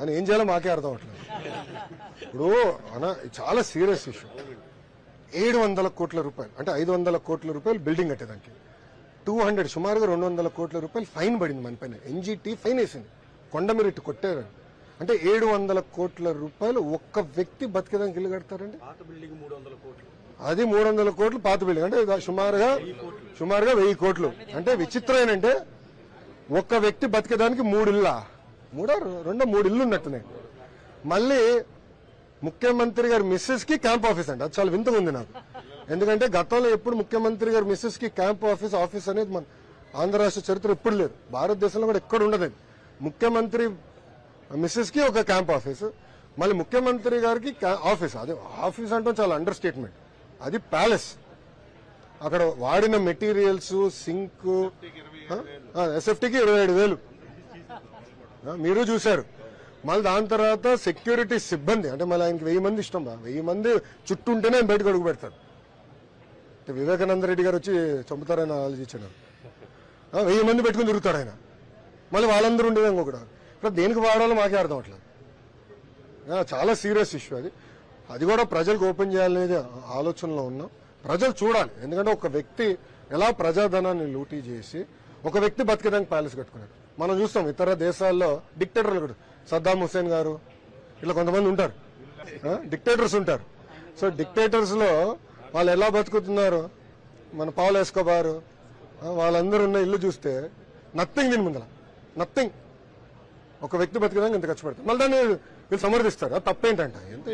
అని ఏం చేయాలో మాకే అర్థం అవట్లేదు. ఇప్పుడు అన్న చాలా సీరియస్ ఇష్యూ. 700 కోట్ల రూపాయలు అంటే 500 కోట్ల రూపాయలు బిల్డింగ్ కట్టేదానికి 200 సుమారుగా 200 కోట్ల రూపాయలు ఫైన్ పడింది మన పైన. ఎన్జిటి ఫైన్ వేసింది, కొండమిరెట్టు కొట్టేదని. అంటే 700 కోట్ల రూపాయలు ఒక్క వ్యక్తి బతికేదానికి ఇల్లు కడతారండి. అది 300 కోట్లు పాత బిల్డింగ్ అంటే సుమారుగా 1000 కోట్లు. అంటే విచిత్రం ఏంటంటే ఒక్క వ్యక్తి బతికేదానికి 3 ఇళ్ళ 3 ఇల్లు ఉన్నట్టున్నాయి. మళ్ళీ ముఖ్యమంత్రి గారి మిస్సెస్ కి క్యాంప్ ఆఫీస్ అండి. అది చాలా వింతగా ఉంది నాకు. ఎందుకంటే గతంలో ఎప్పుడు ముఖ్యమంత్రి గారి మిస్సెస్ కి క్యాంప్ ఆఫీస్ అనేది మన ఆంధ్ర రాష్ట్ర చరిత్ర ఎప్పుడు లేదు, భారతదేశంలో కూడా ఎక్కడ ఉండదు. ముఖ్యమంత్రి మిస్సెస్ కి ఒక క్యాంప్ ఆఫీస్, మళ్ళీ ముఖ్యమంత్రి గారికి ఆఫీస్. అది ఆఫీస్ అంటే చాలా అండర్ స్టేట్మెంట్. అది ప్యాలెస్. అక్కడ వాడిన మెటీరియల్స్ సింక్ ఎస్ఎఫ్టీకి 27,000 మీరు చూశారు. మళ్ళీ దాని తర్వాత సెక్యూరిటీ సిబ్బంది అంటే మళ్ళీ ఆయనకి 1000 మంది ఇష్టం. 1000 మంది చుట్టూ ఉంటేనే ఆయన బయటకు అడుగు పెడతారు. వివేకానంద రెడ్డి గారు వచ్చి చంపుతారని ఆలోచించారు. 1000 మంది పెట్టుకుని తిరుగుతాడు ఆయన. మళ్ళీ వాళ్ళందరూ ఉండేది ఇంకొకటి. ఇప్పుడు దేనికి వాడాలో మాకే అర్థం అవట్లేదు. చాలా సీరియస్ ఇష్యూ అది. అది కూడా ప్రజలకు ఓపెన్ చేయాలనేది ఆలోచనలో ఉన్నాం. ప్రజలు చూడాలి. ఎందుకంటే ఒక వ్యక్తి ఎలా ప్రజాధనాన్ని లూటీ చేసి ఒక వ్యక్తి బతికేదానికి ప్యాలెస్ కట్టుకున్నాడు. మనం చూస్తాం ఇతర దేశాల్లో డిక్టేటర్లు కూడా, సద్దాం హుసేన్ గారు ఇట్లా కొంతమంది ఉంటారు, డిక్టేటర్స్ ఉంటారు. సో డిక్టేటర్స్ లో వాళ్ళు ఎలా బతుకుతున్నారు, మన పౌల్ ఎస్కోబార్ వాళ్ళందరూ ఉన్న ఇల్లు చూస్తే నథింగ్. దీని ముందర నథింగ్. ఒక వ్యక్తి బతికేదానికి ఇంత ఖర్చు పెడతారు. మళ్ళీ దాన్ని వీళ్ళు సమర్థిస్తారు. అది తప్పేంటంట. ఎంత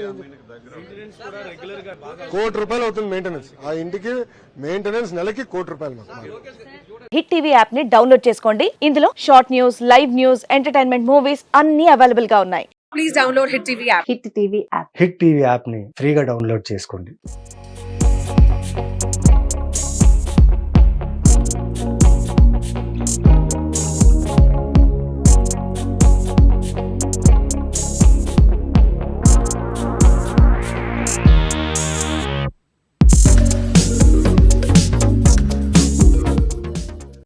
₹1,00,00,000 అవుతుంది మెయింటెనెన్స్. ఆ ఇంటికి మెయింటెనెన్స్ నెలకి ₹1,00,00,000 మాకు. హిట్ టీవీ యాప్ ని డౌన్లోడ్ చేసుకోండి. ఇందులో short news, live news, entertainment movies అన్ని అవైలబుల్ గా ఉన్నాయి. Please download hit TV app. Hit TV app ని ఫ్రీగా డౌన్లోడ్ చేసుకోండి.